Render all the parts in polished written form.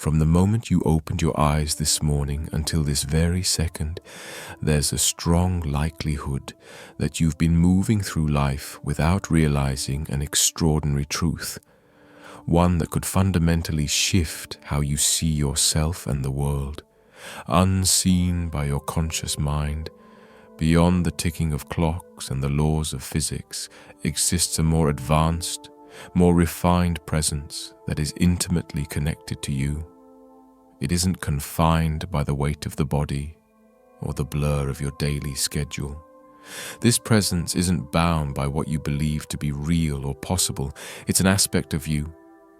From the moment you opened your eyes this morning until this very second, there's a strong likelihood that you've been moving through life without realizing an extraordinary truth, one that could fundamentally shift how you see yourself and the world. Unseen by your conscious mind, beyond the ticking of clocks and the laws of physics, exists a more advanced, more refined presence that is intimately connected to you. It isn't confined by the weight of the body or the blur of your daily schedule. This presence isn't bound by what you believe to be real or possible. It's an aspect of you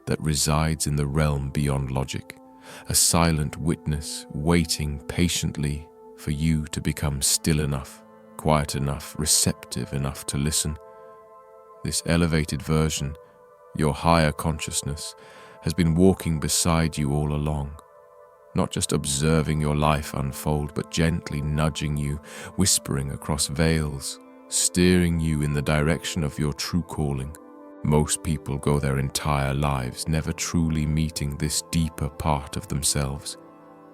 that resides in the realm beyond logic, a silent witness waiting patiently for you to become still enough, quiet enough, receptive enough to listen. This elevated version, your higher consciousness, has been walking beside you all along, not just observing your life unfold, but gently nudging you, whispering across veils, steering you in the direction of your true calling. Most people go their entire lives never truly meeting this deeper part of themselves.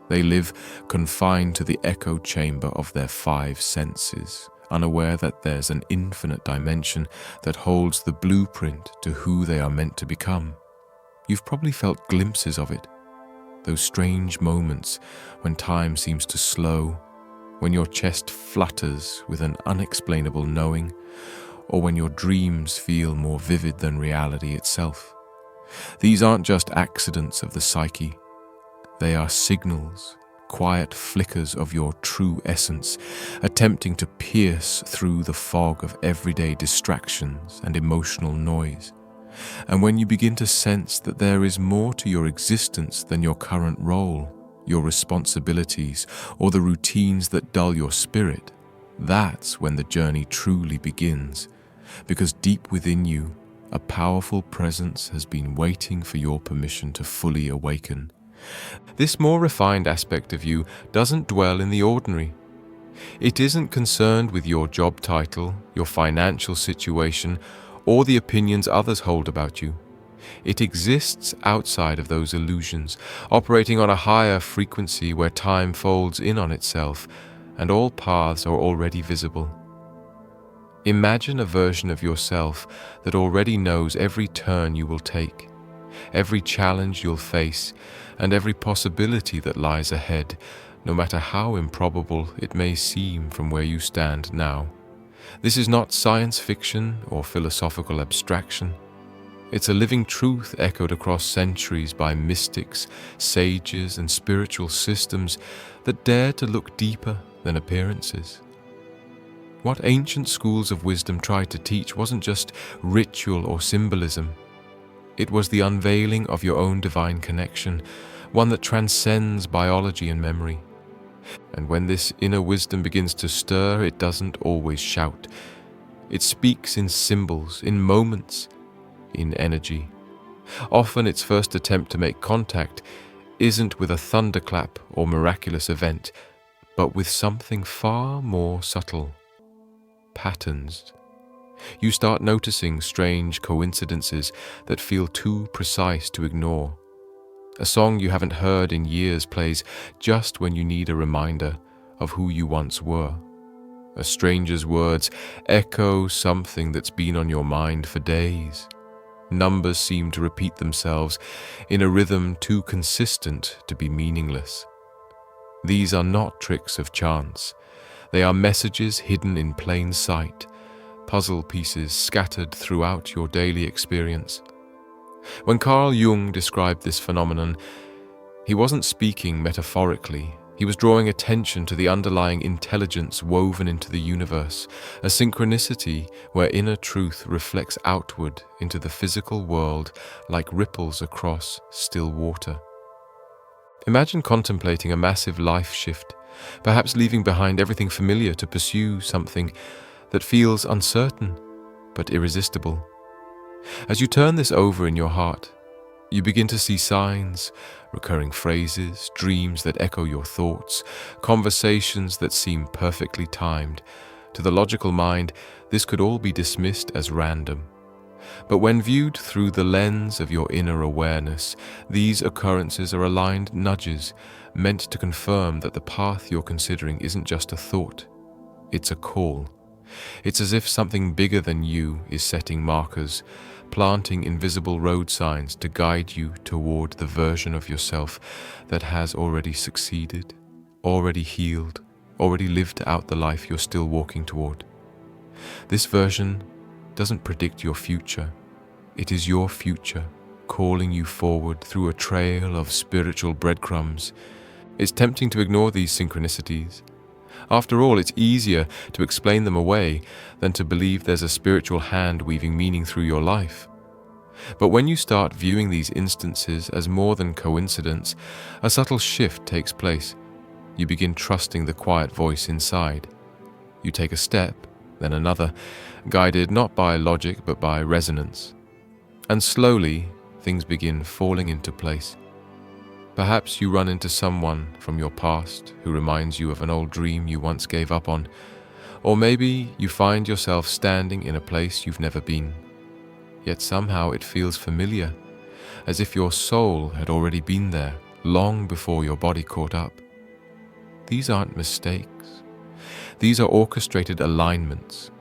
They live confined to the echo chamber of their five senses, unaware that there's an infinite dimension that holds the blueprint to who they are meant to become. You've probably felt glimpses of it, those strange moments when time seems to slow, when your chest flutters with an unexplainable knowing, or when your dreams feel more vivid than reality itself. These aren't just accidents of the psyche. They are signals, quiet flickers of your true essence, attempting to pierce through the fog of everyday distractions and emotional noise. And when you begin to sense that there is more to your existence than your current role, your responsibilities, or the routines that dull your spirit, that's when the journey truly begins, because deep within you, a powerful presence has been waiting for your permission to fully awaken. This more refined aspect of you doesn't dwell in the ordinary. It isn't concerned with your job title, your financial situation, or the opinions others hold about you. It exists outside of those illusions, operating on a higher frequency where time folds in on itself, and all paths are already visible. Imagine a version of yourself that already knows every turn you will take, every challenge you'll face, and every possibility that lies ahead, no matter how improbable it may seem from where you stand now. This is not science fiction or philosophical abstraction. It's a living truth echoed across centuries by mystics, sages, and spiritual systems that dare to look deeper than appearances. What ancient schools of wisdom tried to teach wasn't just ritual or symbolism. It was the unveiling of your own divine connection, one that transcends biology and memory. And when this inner wisdom begins to stir, it doesn't always shout. It speaks in symbols, in moments, in energy. Often its first attempt to make contact isn't with a thunderclap or miraculous event, but with something far more subtle. Patterns. You start noticing strange coincidences that feel too precise to ignore. A song you haven't heard in years plays just when you need a reminder of who you once were. A stranger's words echo something that's been on your mind for days. Numbers seem to repeat themselves in a rhythm too consistent to be meaningless. These are not tricks of chance. They are messages hidden in plain sight, puzzle pieces scattered throughout your daily experience. When Carl Jung described this phenomenon, he wasn't speaking metaphorically. He was drawing attention to the underlying intelligence woven into the universe, a synchronicity where inner truth reflects outward into the physical world like ripples across still water. Imagine contemplating a massive life shift, perhaps leaving behind everything familiar to pursue something that feels uncertain but irresistible. As you turn this over in your heart, you begin to see signs, recurring phrases, dreams that echo your thoughts, conversations that seem perfectly timed. To the logical mind, this could all be dismissed as random. But when viewed through the lens of your inner awareness, these occurrences are aligned nudges meant to confirm that the path you're considering isn't just a thought, it's a call. It's as if something bigger than you is setting markers, planting invisible road signs to guide you toward the version of yourself that has already succeeded, already healed, already lived out the life you're still walking toward. This version doesn't predict your future. It is your future calling you forward through a trail of spiritual breadcrumbs. It's tempting to ignore these synchronicities. After all, it's easier to explain them away than to believe there's a spiritual hand weaving meaning through your life. But when you start viewing these instances as more than coincidence, a subtle shift takes place. You begin trusting the quiet voice inside. You take a step, then another, guided not by logic but by resonance. And slowly, things begin falling into place. Perhaps you run into someone from your past who reminds you of an old dream you once gave up on, or maybe you find yourself standing in a place you've never been. Yet somehow it feels familiar, as if your soul had already been there long before your body caught up. These aren't mistakes. These are orchestrated alignments,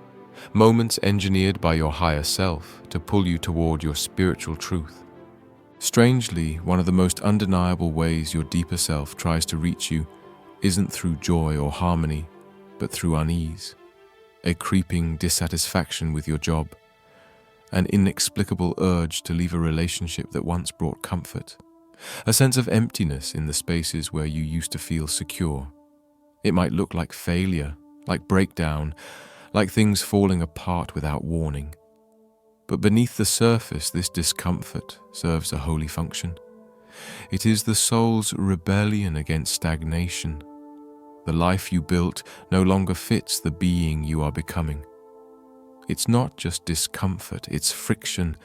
moments engineered by your higher self to pull you toward your spiritual truth. Strangely, one of the most undeniable ways your deeper self tries to reach you isn't through joy or harmony, but through unease, a creeping dissatisfaction with your job, an inexplicable urge to leave a relationship that once brought comfort, a sense of emptiness in the spaces where you used to feel secure. It might look like failure, like breakdown, like things falling apart without warning. But beneath the surface, this discomfort serves a holy function. It is the soul's rebellion against stagnation. The life you built no longer fits the being you are becoming. It's not just discomfort, it's friction,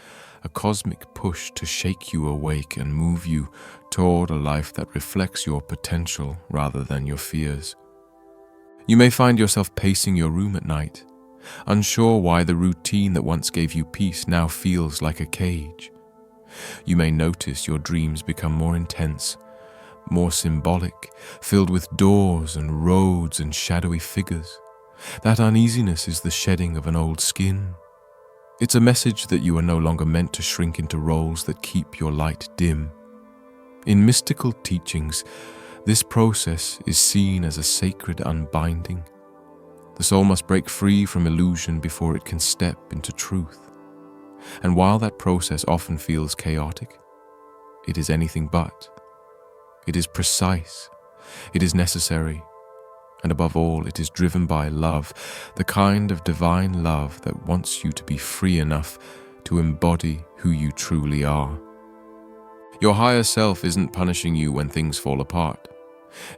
a cosmic push to shake you awake and move you toward a life that reflects your potential rather than your fears. You may find yourself pacing your room at night, unsure why the routine that once gave you peace now feels like a cage. You may notice your dreams become more intense, more symbolic, filled with doors and roads and shadowy figures. That uneasiness is the shedding of an old skin. It's a message that you are no longer meant to shrink into roles that keep your light dim. In mystical teachings, this process is seen as a sacred unbinding. The soul must break free from illusion before it can step into truth. And while that process often feels chaotic, it is anything but. It is precise, it is necessary, and above all, it is driven by love, the kind of divine love that wants you to be free enough to embody who you truly are. Your higher self isn't punishing you when things fall apart.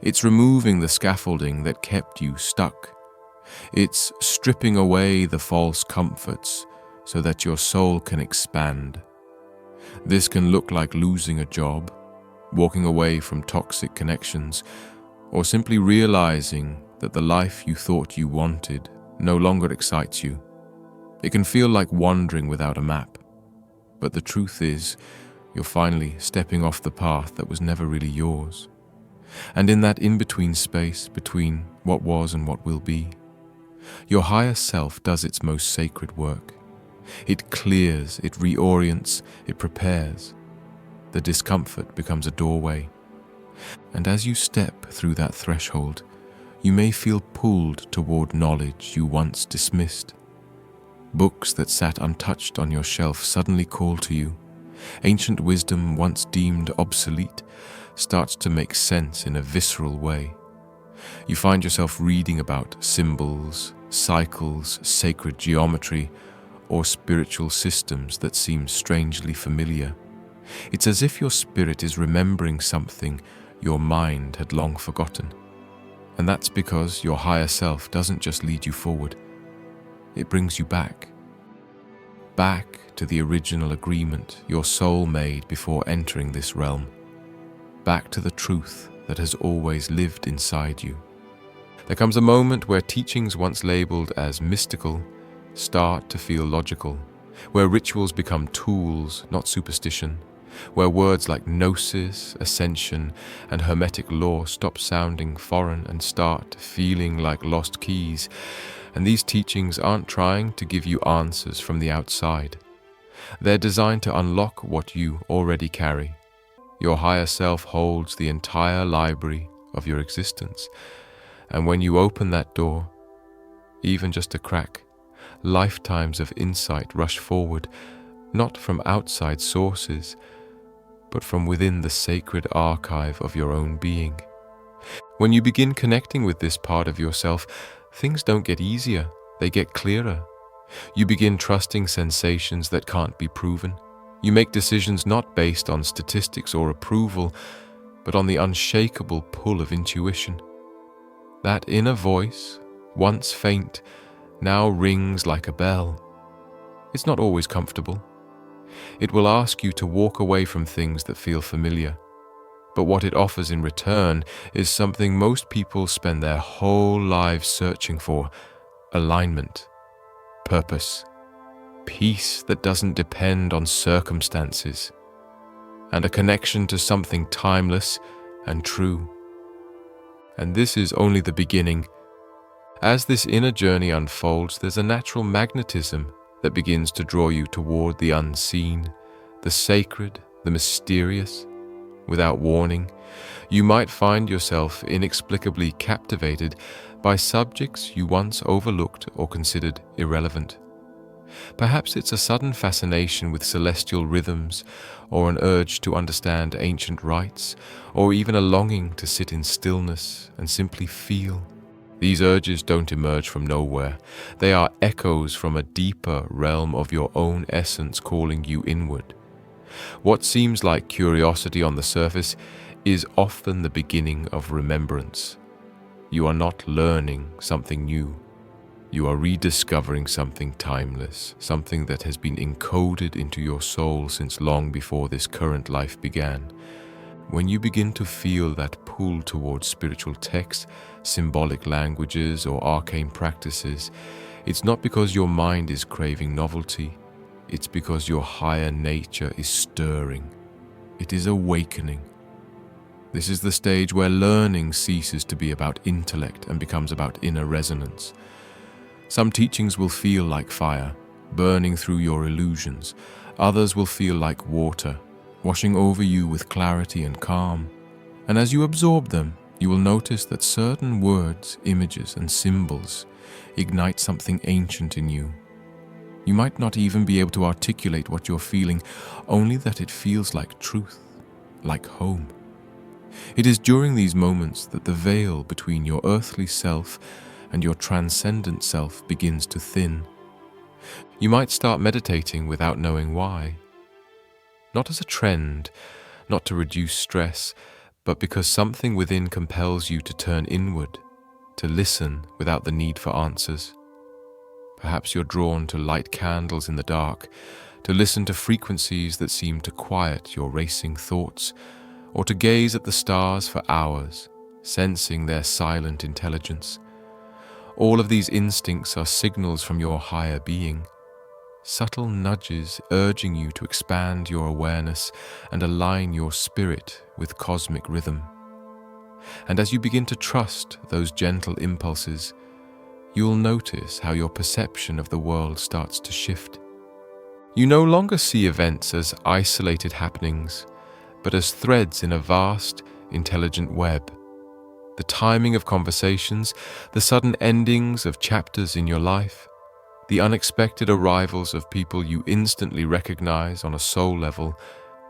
It's removing the scaffolding that kept you stuck. It's stripping away the false comforts so that your soul can expand. This can look like losing a job, walking away from toxic connections, or simply realizing that the life you thought you wanted no longer excites you. It can feel like wandering without a map, but the truth is, you're finally stepping off the path that was never really yours. And in that in-between space between what was and what will be, your higher self does its most sacred work. It clears, it reorients, it prepares. The discomfort becomes a doorway. And as you step through that threshold, you may feel pulled toward knowledge you once dismissed. Books that sat untouched on your shelf suddenly call to you. Ancient wisdom once deemed obsolete starts to make sense in a visceral way. You find yourself reading about symbols, cycles, sacred geometry, or spiritual systems that seem strangely familiar. It's as if your spirit is remembering something your mind had long forgotten. And that's because your higher self doesn't just lead you forward, it brings you back. Back to the original agreement your soul made before entering this realm. Back to the truth that has always lived inside you. There comes a moment where teachings once labeled as mystical start to feel logical, where rituals become tools, not superstition, where words like gnosis, ascension, and hermetic law stop sounding foreign and start feeling like lost keys. And these teachings aren't trying to give you answers from the outside. They're designed to unlock what you already carry. Your higher self holds the entire library of your existence. And when you open that door, even just a crack, lifetimes of insight rush forward, not from outside sources, but from within the sacred archive of your own being. When you begin connecting with this part of yourself, things don't get easier, they get clearer. You begin trusting sensations that can't be proven. You make decisions not based on statistics or approval, but on the unshakable pull of intuition. That inner voice, once faint, now rings like a bell. It's not always comfortable. It will ask you to walk away from things that feel familiar. But what it offers in return is something most people spend their whole lives searching for: alignment, purpose, peace that doesn't depend on circumstances, and a connection to something timeless and true. And this is only the beginning. As this inner journey unfolds, there's a natural magnetism that begins to draw you toward the unseen, the sacred, the mysterious. Without warning, you might find yourself inexplicably captivated by subjects you once overlooked or considered irrelevant. Perhaps it's a sudden fascination with celestial rhythms, or an urge to understand ancient rites, or even a longing to sit in stillness and simply feel. These urges don't emerge from nowhere. They are echoes from a deeper realm of your own essence calling you inward. What seems like curiosity on the surface is often the beginning of remembrance. You are not learning something new. You are rediscovering something timeless, something that has been encoded into your soul since long before this current life began. When you begin to feel that pull towards spiritual texts, symbolic languages, or arcane practices, it's not because your mind is craving novelty. It's because your higher nature is stirring. It is awakening. This is the stage where learning ceases to be about intellect and becomes about inner resonance. Some teachings will feel like fire, burning through your illusions. Others will feel like water, washing over you with clarity and calm. And as you absorb them, you will notice that certain words, images, and symbols ignite something ancient in you. You might not even be able to articulate what you're feeling, only that it feels like truth, like home. It is during these moments that the veil between your earthly self and your transcendent self begins to thin. You might start meditating without knowing why. Not as a trend, not to reduce stress, but because something within compels you to turn inward, to listen without the need for answers. Perhaps you're drawn to light candles in the dark, to listen to frequencies that seem to quiet your racing thoughts, or to gaze at the stars for hours, sensing their silent intelligence. All of these instincts are signals from your higher being, subtle nudges urging you to expand your awareness and align your spirit with cosmic rhythm. And as you begin to trust those gentle impulses, you will notice how your perception of the world starts to shift. You no longer see events as isolated happenings, but as threads in a vast, intelligent web. The timing of conversations, the sudden endings of chapters in your life, the unexpected arrivals of people you instantly recognize on a soul level,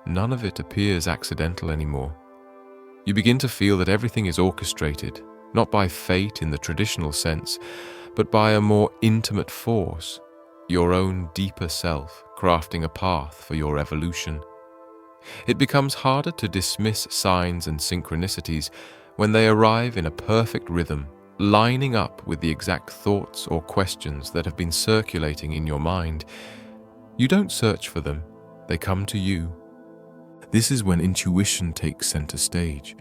none of it appears accidental anymore. You begin to feel that everything is orchestrated, not by fate in the traditional sense, but by a more intimate force, your own deeper self crafting a path for your evolution. It becomes harder to dismiss signs and synchronicities when they arrive in a perfect rhythm, lining up with the exact thoughts or questions that have been circulating in your mind. You don't search for them, they come to you. This is when intuition takes center stage.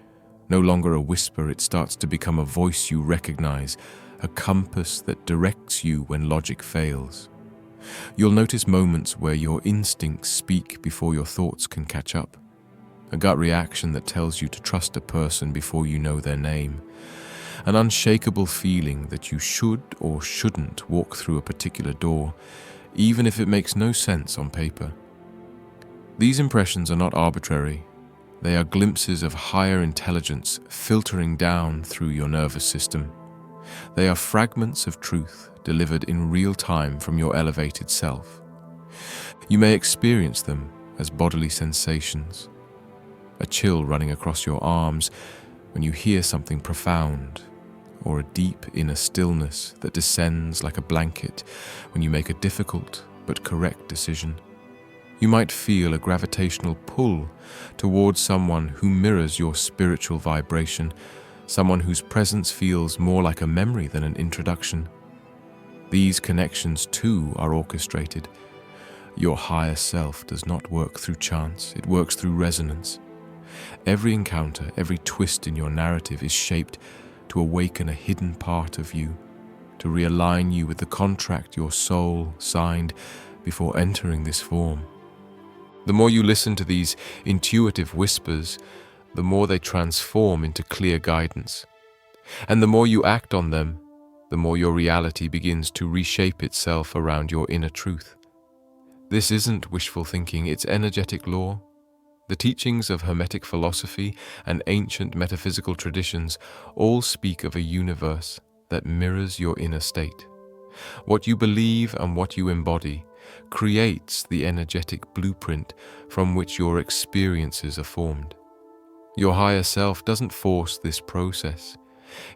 No longer a whisper, it starts to become a voice you recognize, a compass that directs you when logic fails. You'll notice moments where your instincts speak before your thoughts can catch up. A gut reaction that tells you to trust a person before you know their name. An unshakable feeling that you should or shouldn't walk through a particular door, even if it makes no sense on paper. These impressions are not arbitrary. They are glimpses of higher intelligence filtering down through your nervous system. They are fragments of truth delivered in real time from your elevated self. You may experience them as bodily sensations. A chill running across your arms when you hear something profound, or a deep inner stillness that descends like a blanket when you make a difficult but correct decision. You might feel a gravitational pull towards someone who mirrors your spiritual vibration, someone whose presence feels more like a memory than an introduction. These connections too are orchestrated. Your higher self does not work through chance, it works through resonance. Every encounter, every twist in your narrative is shaped to awaken a hidden part of you, to realign you with the contract your soul signed before entering this form. The more you listen to these intuitive whispers, the more they transform into clear guidance. And the more you act on them, the more your reality begins to reshape itself around your inner truth. This isn't wishful thinking, it's energetic law. The teachings of Hermetic philosophy and ancient metaphysical traditions all speak of a universe that mirrors your inner state. What you believe and what you embody creates the energetic blueprint from which your experiences are formed. Your higher self doesn't force this process.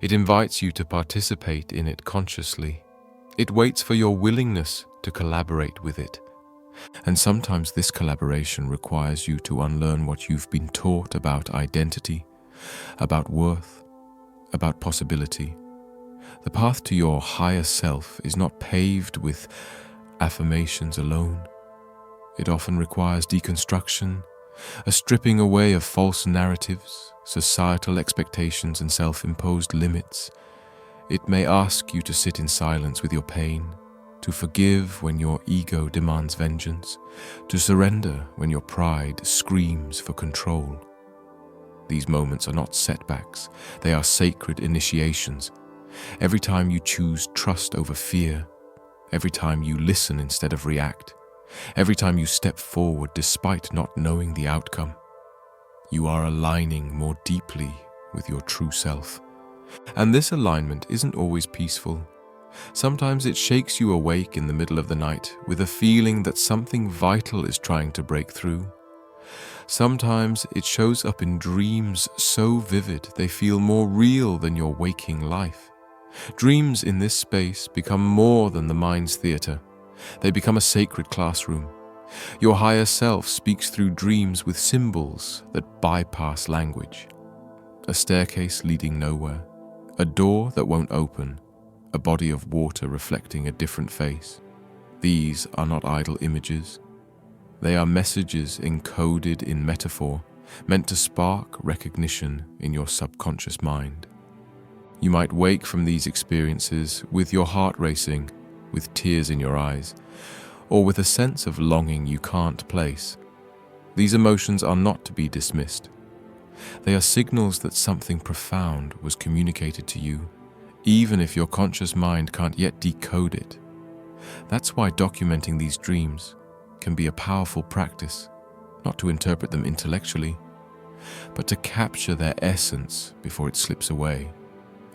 It invites you to participate in it consciously. It waits for your willingness to collaborate with it. And sometimes this collaboration requires you to unlearn what you've been taught about identity, about worth, about possibility. The path to your higher self is not paved with affirmations alone. It often requires deconstruction, a stripping away of false narratives, societal expectations, and self-imposed limits. It may ask you to sit in silence with your pain, to forgive when your ego demands vengeance, to surrender when your pride screams for control. These moments are not setbacks, they are sacred initiations. Every time you choose trust over fear, every time you listen instead of react, every time you step forward despite not knowing the outcome, you are aligning more deeply with your true self. And this alignment isn't always peaceful. Sometimes it shakes you awake in the middle of the night with a feeling that something vital is trying to break through. Sometimes it shows up in dreams so vivid they feel more real than your waking life. Dreams in this space become more than the mind's theater. They become a sacred classroom. Your higher self speaks through dreams with symbols that bypass language. A staircase leading nowhere, a door that won't open, a body of water reflecting a different face. These are not idle images. They are messages encoded in metaphor, meant to spark recognition in your subconscious mind. You might wake from these experiences with your heart racing, with tears in your eyes, or with a sense of longing you can't place. These emotions are not to be dismissed. They are signals that something profound was communicated to you, even if your conscious mind can't yet decode it. That's why documenting these dreams can be a powerful practice, not to interpret them intellectually, but to capture their essence before it slips away.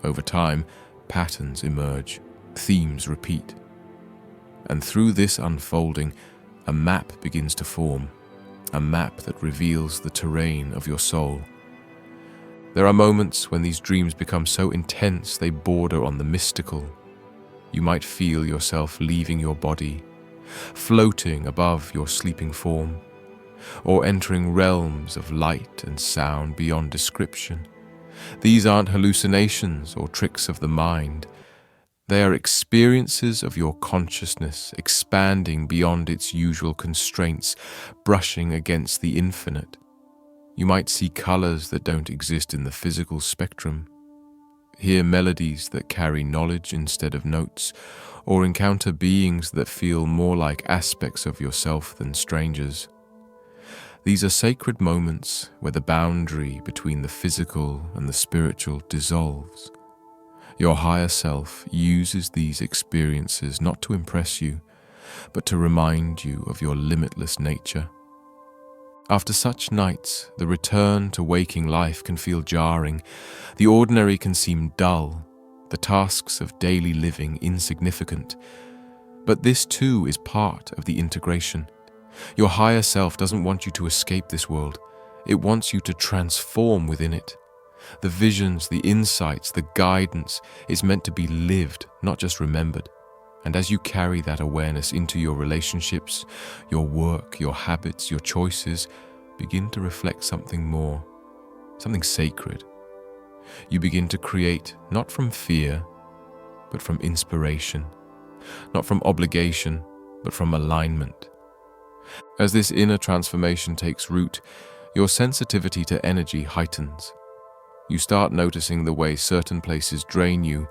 Over time, patterns emerge, themes repeat. And through this unfolding, a map begins to form, a map that reveals the terrain of your soul. There are moments when these dreams become so intense they border on the mystical. You might feel yourself leaving your body, floating above your sleeping form, or entering realms of light and sound beyond description. These aren't hallucinations or tricks of the mind. They are experiences of your consciousness expanding beyond its usual constraints, brushing against the infinite. You might see colors that don't exist in the physical spectrum, hear melodies that carry knowledge instead of notes, or encounter beings that feel more like aspects of yourself than strangers. These are sacred moments where the boundary between the physical and the spiritual dissolves. Your higher self uses these experiences not to impress you, but to remind you of your limitless nature. After such nights, the return to waking life can feel jarring. The ordinary can seem dull, the tasks of daily living insignificant. But this too is part of the integration. Your higher self doesn't want you to escape this world. It wants you to transform within it. The visions, the insights, the guidance is meant to be lived, not just remembered. And as you carry that awareness into your relationships, your work, your habits, your choices, begin to reflect something more, something sacred. You begin to create not from fear, but from inspiration, not from obligation, but from alignment. As this inner transformation takes root, your sensitivity to energy heightens. You start noticing the way certain places drain you,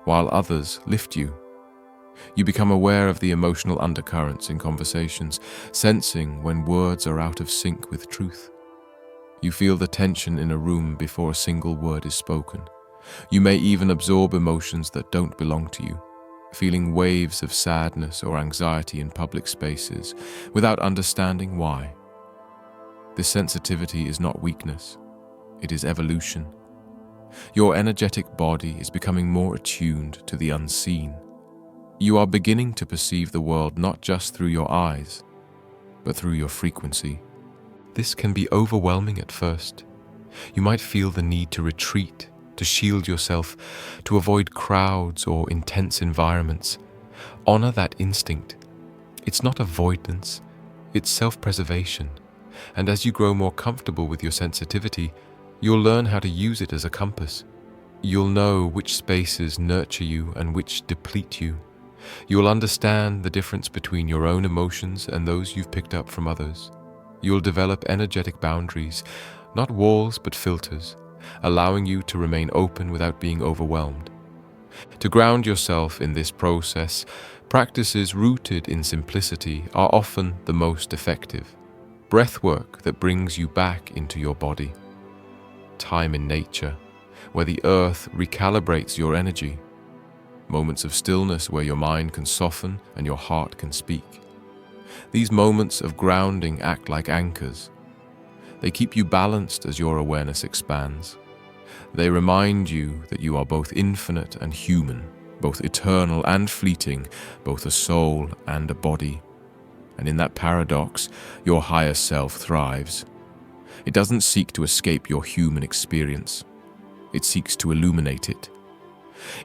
while others lift you. You become aware of the emotional undercurrents in conversations, sensing when words are out of sync with truth. You feel the tension in a room before a single word is spoken. You may even absorb emotions that don't belong to you, feeling waves of sadness or anxiety in public spaces without understanding why. This sensitivity is not weakness, it is evolution. Your energetic body is becoming more attuned to the unseen. You are beginning to perceive the world not just through your eyes, but through your frequency. This can be overwhelming at first. You might feel the need to retreat, to shield yourself, to avoid crowds or intense environments. Honor that instinct. It's not avoidance, it's self-preservation. And as you grow more comfortable with your sensitivity, you'll learn how to use it as a compass. You'll know which spaces nurture you and which deplete you. You'll understand the difference between your own emotions and those you've picked up from others. You'll develop energetic boundaries, not walls but filters, allowing you to remain open without being overwhelmed. To ground yourself in this process, practices rooted in simplicity are often the most effective. Breathwork that brings you back into your body. Time in nature, where the earth recalibrates your energy. Moments of stillness where your mind can soften and your heart can speak. These moments of grounding act like anchors. They keep you balanced as your awareness expands. They remind you that you are both infinite and human, both eternal and fleeting, both a soul and a body. And in that paradox, your higher self thrives. It doesn't seek to escape your human experience. It seeks to illuminate it.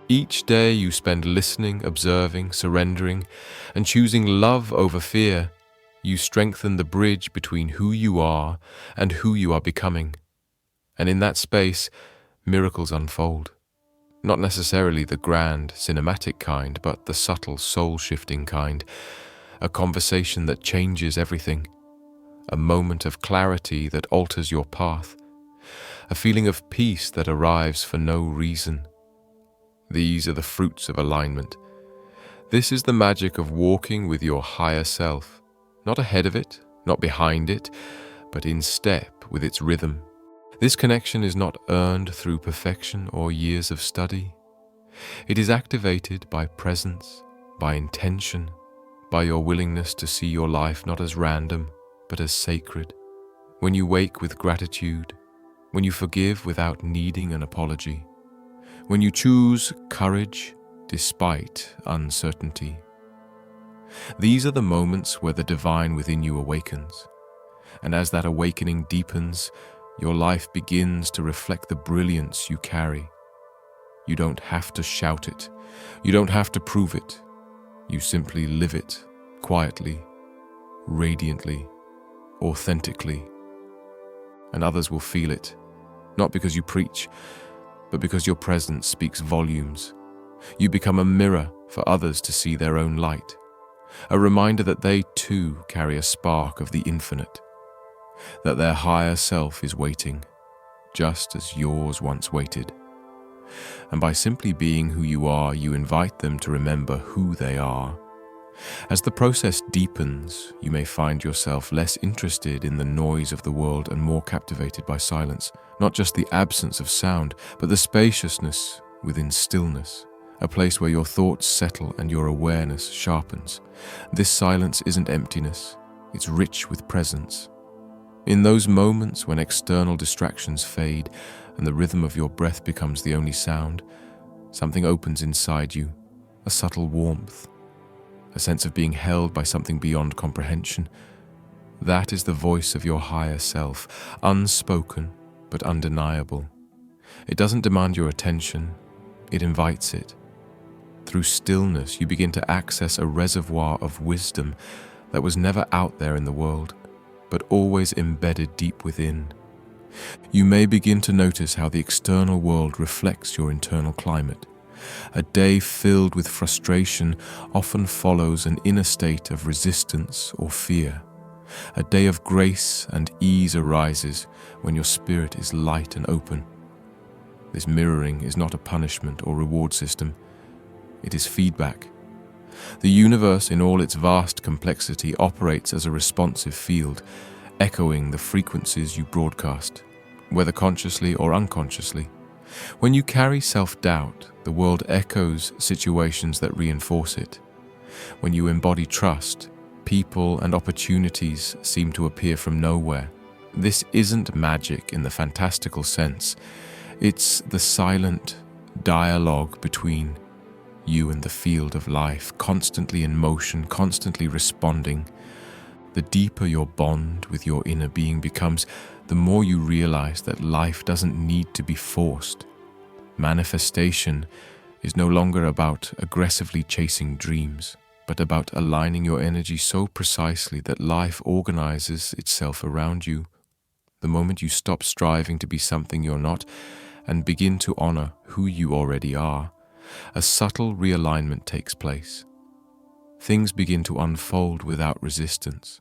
Each day you spend listening, observing, surrendering, and choosing love over fear. You strengthen the bridge between who you are and who you are becoming. And in that space, miracles unfold. Not necessarily the grand, cinematic kind, but the subtle, soul-shifting kind. A conversation that changes everything. A moment of clarity that alters your path. A feeling of peace that arrives for no reason. These are the fruits of alignment. This is the magic of walking with your higher self. Not ahead of it, not behind it, but in step with its rhythm. This connection is not earned through perfection or years of study. It is activated by presence, by intention, by your willingness to see your life not as random, but as sacred. When you wake with gratitude, when you forgive without needing an apology, when you choose courage despite uncertainty. These are the moments where the divine within you awakens. And as that awakening deepens, your life begins to reflect the brilliance you carry. You don't have to shout it. You don't have to prove it. You simply live it quietly, radiantly, authentically. And others will feel it, not because you preach, but because your presence speaks volumes. You become a mirror for others to see their own light, a reminder that they too carry a spark of the infinite, that their higher self is waiting, just as yours once waited. And by simply being who you are, you invite them to remember who they are. As the process deepens, you may find yourself less interested in the noise of the world and more captivated by silence, not just the absence of sound, but the spaciousness within stillness, a place where your thoughts settle and your awareness sharpens. This silence isn't emptiness, it's rich with presence. In those moments when external distractions fade and the rhythm of your breath becomes the only sound, something opens inside you, a subtle warmth, a sense of being held by something beyond comprehension. That is the voice of your higher self, unspoken but undeniable. It doesn't demand your attention, it invites it. Through stillness, you begin to access a reservoir of wisdom that was never out there in the world, but always embedded deep within. You may begin to notice how the external world reflects your internal climate. A day filled with frustration often follows an inner state of resistance or fear. A day of grace and ease arises when your spirit is light and open. This mirroring is not a punishment or reward system. It is feedback. The universe in all its vast complexity operates as a responsive field, echoing the frequencies you broadcast, whether consciously or unconsciously. When you carry self-doubt, the world echoes situations that reinforce it. When you embody trust, people and opportunities seem to appear from nowhere. This isn't magic in the fantastical sense. It's the silent dialogue between you and the field of life, constantly in motion, constantly responding. The deeper your bond with your inner being becomes, the more you realize that life doesn't need to be forced. Manifestation is no longer about aggressively chasing dreams, but about aligning your energy so precisely that life organizes itself around you. The moment you stop striving to be something you're not and begin to honor who you already are, a subtle realignment takes place. Things begin to unfold without resistance,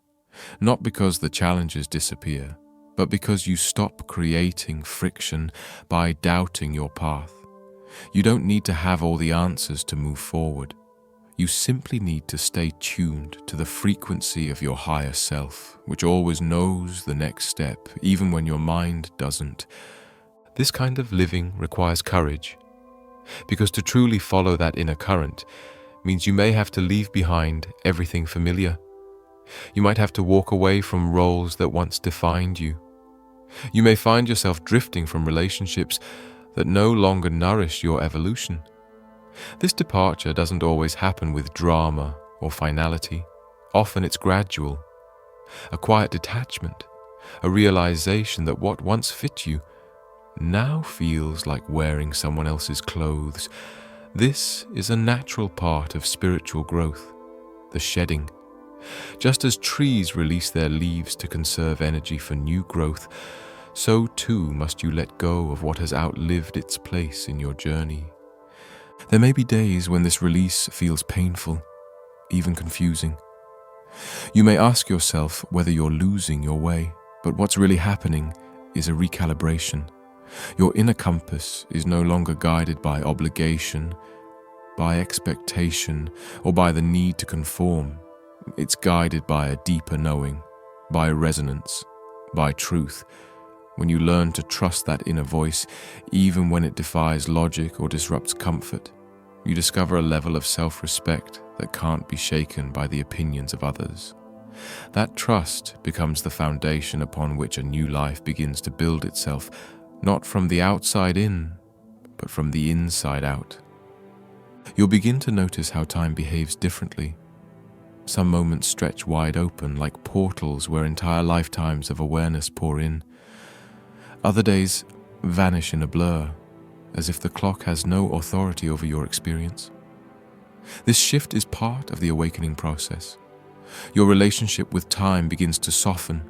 not because the challenges disappear, but because you stop creating friction by doubting your path. You don't need to have all the answers to move forward. You simply need to stay tuned to the frequency of your higher self, which always knows the next step, even when your mind doesn't. This kind of living requires courage, because to truly follow that inner current means you may have to leave behind everything familiar. You might have to walk away from roles that once defined you. You may find yourself drifting from relationships that no longer nourish your evolution. This departure doesn't always happen with drama or finality. Often it's gradual. A quiet detachment, a realization that what once fit you now feels like wearing someone else's clothes. This is a natural part of spiritual growth, the shedding. Just as trees release their leaves to conserve energy for new growth, so too must you let go of what has outlived its place in your journey. There may be days when this release feels painful, even confusing. You may ask yourself whether you're losing your way, but what's really happening is a recalibration. Your inner compass is no longer guided by obligation, by expectation, or by the need to conform. It's guided by a deeper knowing, by resonance, by truth. When you learn to trust that inner voice, even when it defies logic or disrupts comfort, you discover a level of self-respect that can't be shaken by the opinions of others. That trust becomes the foundation upon which a new life begins to build itself, not from the outside in, but from the inside out. You'll begin to notice how time behaves differently. Some moments stretch wide open like portals where entire lifetimes of awareness pour in. Other days vanish in a blur, as if the clock has no authority over your experience. This shift is part of the awakening process. Your relationship with time begins to soften.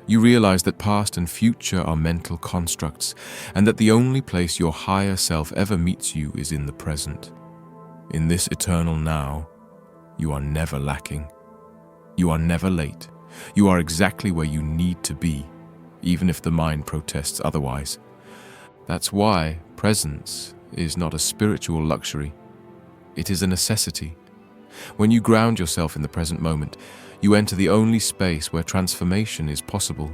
You realize that past and future are mental constructs, and that the only place your higher self ever meets you is in the present. In this eternal now, you are never lacking. You are never late. You are exactly where you need to be, even if the mind protests otherwise. That's why presence is not a spiritual luxury. It is a necessity. When you ground yourself in the present moment, you enter the only space where transformation is possible.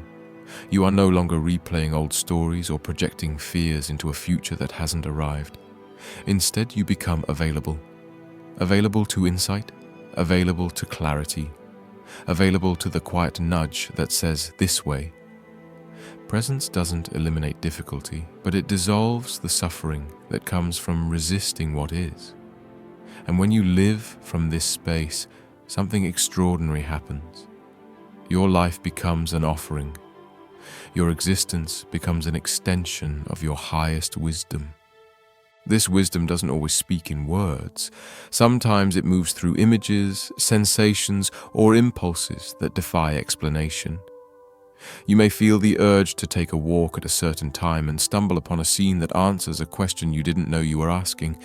You are no longer replaying old stories or projecting fears into a future that hasn't arrived. Instead, you become available. Available to insight, available to clarity, available to the quiet nudge that says, "This way." Presence doesn't eliminate difficulty, but it dissolves the suffering that comes from resisting what is. And when you live from this space, something extraordinary happens. Your life becomes an offering. Your existence becomes an extension of your highest wisdom. This wisdom doesn't always speak in words. Sometimes it moves through images, sensations, or impulses that defy explanation. You may feel the urge to take a walk at a certain time and stumble upon a scene that answers a question you didn't know you were asking.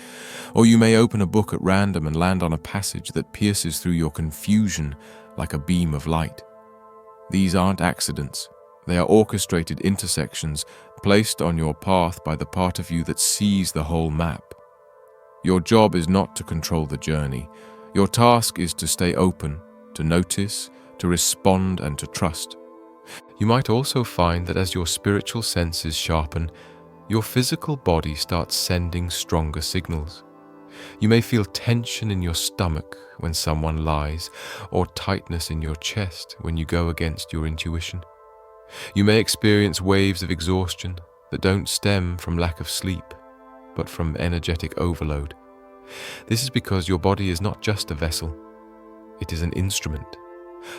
Or you may open a book at random and land on a passage that pierces through your confusion like a beam of light. These aren't accidents. They are orchestrated intersections placed on your path by the part of you that sees the whole map. Your job is not to control the journey. Your task is to stay open, to notice, to respond, and to trust. You might also find that as your spiritual senses sharpen, your physical body starts sending stronger signals. You may feel tension in your stomach when someone lies, or tightness in your chest when you go against your intuition. You may experience waves of exhaustion that don't stem from lack of sleep, but from energetic overload. This is because your body is not just a vessel, it is an instrument,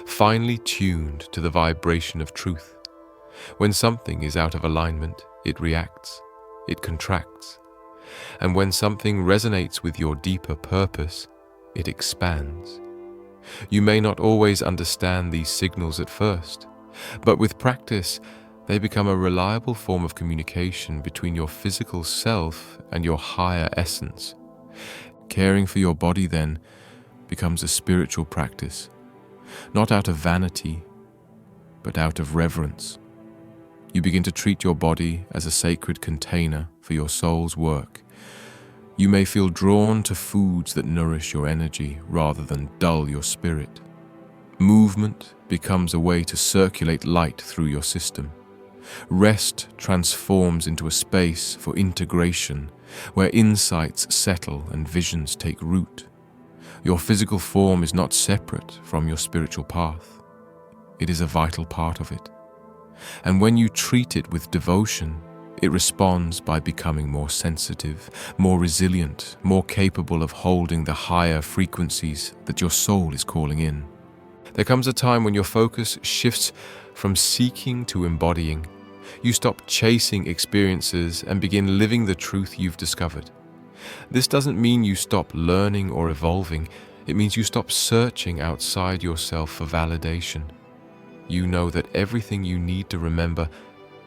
finely tuned to the vibration of truth. When something is out of alignment, it reacts, it contracts. And when something resonates with your deeper purpose, it expands. You may not always understand these signals at first, but with practice, they become a reliable form of communication between your physical self and your higher essence. Caring for your body, then, becomes a spiritual practice, not out of vanity, but out of reverence. You begin to treat your body as a sacred container for your soul's work. You may feel drawn to foods that nourish your energy rather than dull your spirit. Movement becomes a way to circulate light through your system. Rest transforms into a space for integration, where insights settle and visions take root. Your physical form is not separate from your spiritual path. It is a vital part of it. And when you treat it with devotion, it responds by becoming more sensitive, more resilient, more capable of holding the higher frequencies that your soul is calling in. There comes a time when your focus shifts from seeking to embodying. You stop chasing experiences and begin living the truth you've discovered. This doesn't mean you stop learning or evolving. It means you stop searching outside yourself for validation. You know that everything you need to remember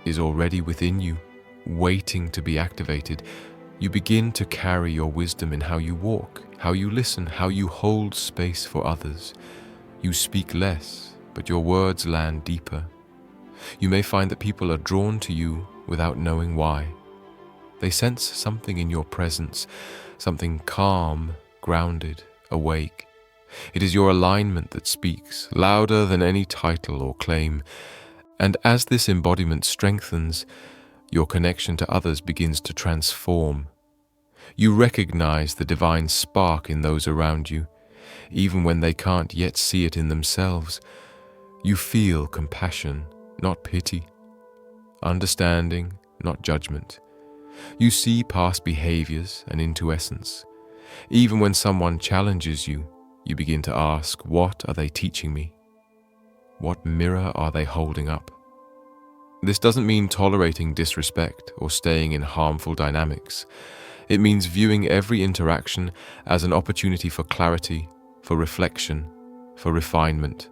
is already within you, waiting to be activated. You begin to carry your wisdom in how you walk, how you listen, how you hold space for others. You speak less, but your words land deeper. You may find that people are drawn to you without knowing why. They sense something in your presence, something calm, grounded, awake. It is your alignment that speaks, louder than any title or claim. And as this embodiment strengthens, your connection to others begins to transform. You recognize the divine spark in those around you, even when they can't yet see it in themselves. You feel compassion, not pity, understanding, not judgment. You see past behaviors and into essence. Even when someone challenges you, you begin to ask, what are they teaching me? What mirror are they holding up? This doesn't mean tolerating disrespect or staying in harmful dynamics. It means viewing every interaction as an opportunity for clarity, for reflection, for refinement.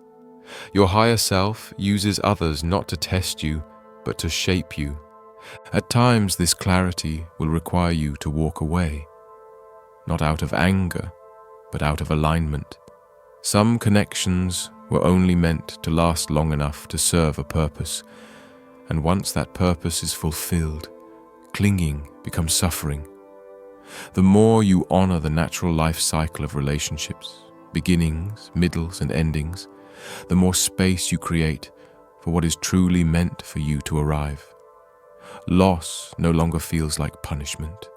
Your higher self uses others not to test you, but to shape you. At times, this clarity will require you to walk away, not out of anger, but out of alignment. Some connections were only meant to last long enough to serve a purpose, and once that purpose is fulfilled, clinging becomes suffering. The more you honor the natural life cycle of relationships, beginnings, middles, and endings, the more space you create for what is truly meant for you to arrive. Loss no longer feels like punishment.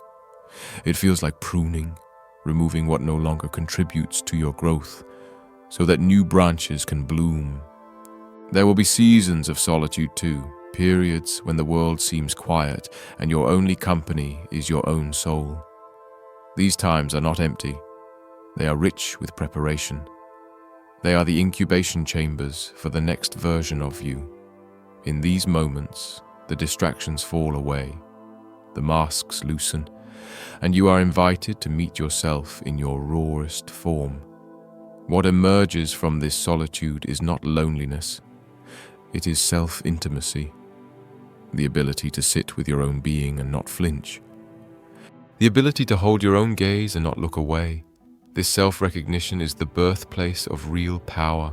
It feels like pruning, removing what no longer contributes to your growth, so that new branches can bloom. There will be seasons of solitude too, periods when the world seems quiet and your only company is your own soul. These times are not empty. They are rich with preparation. They are the incubation chambers for the next version of you. In these moments, the distractions fall away, the masks loosen, and you are invited to meet yourself in your rawest form. What emerges from this solitude is not loneliness. It is self-intimacy, the ability to sit with your own being and not flinch, the ability to hold your own gaze and not look away. This self-recognition is the birthplace of real power,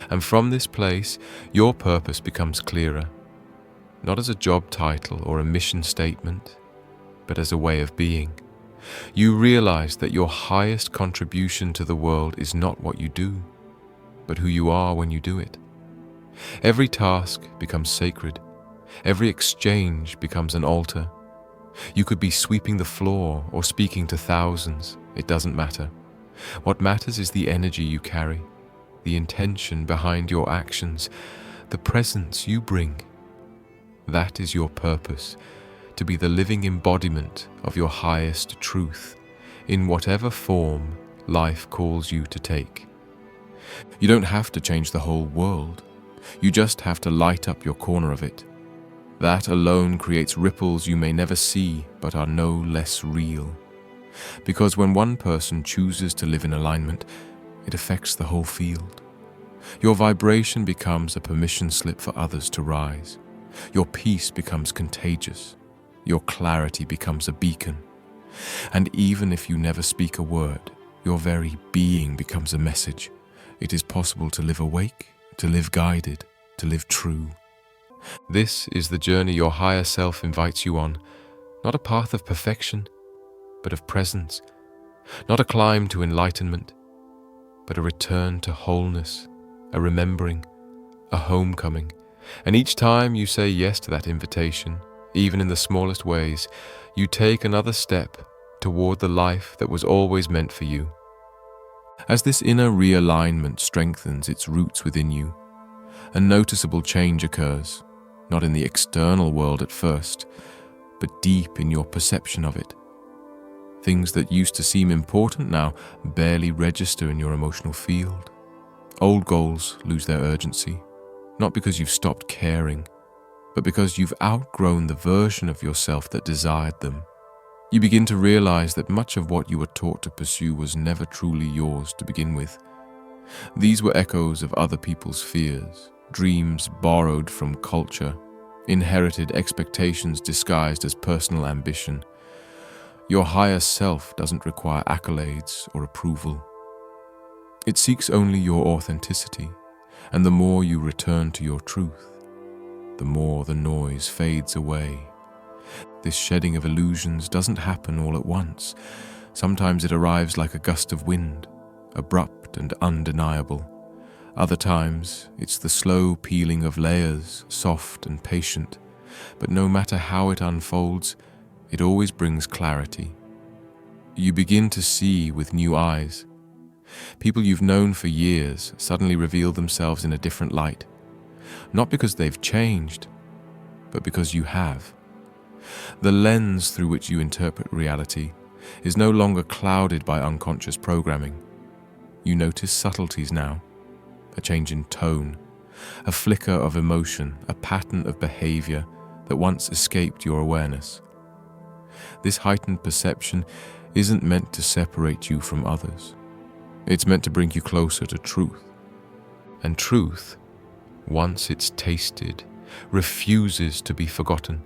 and from this place, your purpose becomes clearer, not as a job title or a mission statement, but as a way of being. You realize that your highest contribution to the world is not what you do, but who you are when you do it. Every task becomes sacred. Every exchange becomes an altar. You could be sweeping the floor or speaking to thousands. It doesn't matter. What matters is the energy you carry, the intention behind your actions, the presence you bring. That is your purpose, to be the living embodiment of your highest truth, in whatever form life calls you to take. You don't have to change the whole world. You just have to light up your corner of it. That alone creates ripples you may never see but are no less real. Because when one person chooses to live in alignment, it affects the whole field. Your vibration becomes a permission slip for others to rise. Your peace becomes contagious. Your clarity becomes a beacon. And even if you never speak a word, your very being becomes a message. It is possible to live awake, to live guided, to live true. This is the journey your higher self invites you on, not a path of perfection, but of presence, not a climb to enlightenment, but a return to wholeness, a remembering, a homecoming. And each time you say yes to that invitation, even in the smallest ways, you take another step toward the life that was always meant for you. As this inner realignment strengthens its roots within you, a noticeable change occurs, not in the external world at first, but deep in your perception of it. Things that used to seem important now barely register in your emotional field. Old goals lose their urgency, not because you've stopped caring, but because you've outgrown the version of yourself that desired them. You begin to realize that much of what you were taught to pursue was never truly yours to begin with. These were echoes of other people's fears, dreams borrowed from culture, inherited expectations disguised as personal ambition. Your higher self doesn't require accolades or approval. It seeks only your authenticity, and the more you return to your truth, the more the noise fades away. This shedding of illusions doesn't happen all at once. Sometimes it arrives like a gust of wind, abrupt and undeniable. Other times, it's the slow peeling of layers, soft and patient. But no matter how it unfolds, it always brings clarity. You begin to see with new eyes. People you've known for years suddenly reveal themselves in a different light. Not because they've changed, but because you have. The lens through which you interpret reality is no longer clouded by unconscious programming. You notice subtleties now, a change in tone, a flicker of emotion, a pattern of behavior that once escaped your awareness. This heightened perception isn't meant to separate you from others. It's meant to bring you closer to truth. And truth, once it's tasted, refuses to be forgotten.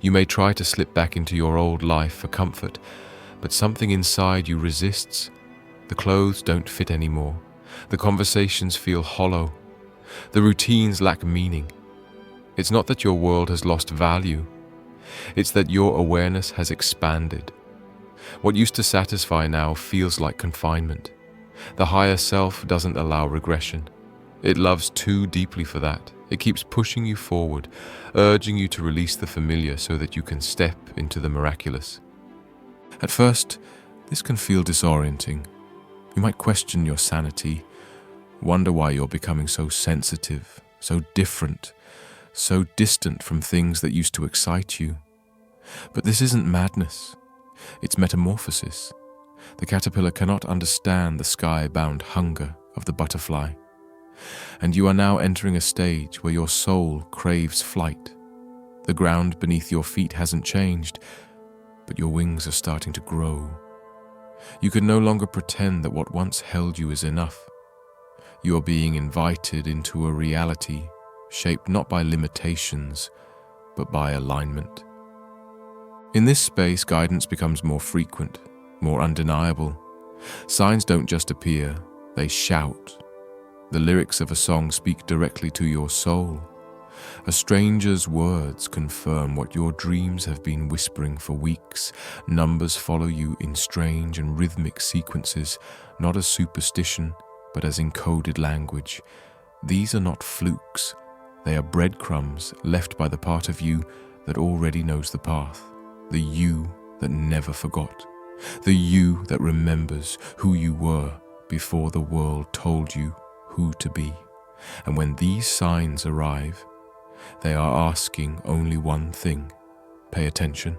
You may try to slip back into your old life for comfort, but something inside you resists. The clothes don't fit anymore. The conversations feel hollow. The routines lack meaning. It's not that your world has lost value. It's that your awareness has expanded. What used to satisfy now feels like confinement. The higher self doesn't allow regression. It loves too deeply for that. It keeps pushing you forward, urging you to release the familiar so that you can step into the miraculous. At first, this can feel disorienting. You might question your sanity, wonder why you're becoming so sensitive, so different, so distant from things that used to excite you. But this isn't madness. It's metamorphosis. The caterpillar cannot understand the sky-bound hunger of the butterfly. And you are now entering a stage where your soul craves flight. The ground beneath your feet hasn't changed, but your wings are starting to grow. You can no longer pretend that what once held you is enough. You are being invited into a reality shaped not by limitations, but by alignment. In this space, guidance becomes more frequent, more undeniable. Signs don't just appear, they shout. The lyrics of a song speak directly to your soul. A stranger's words confirm what your dreams have been whispering for weeks. Numbers follow you in strange and rhythmic sequences, not as superstition, but as encoded language. These are not flukes. They are breadcrumbs left by the part of you that already knows the path. The you that never forgot. The you that remembers who you were before the world told you who to be. And when these signs arrive, they are asking only one thing: pay attention.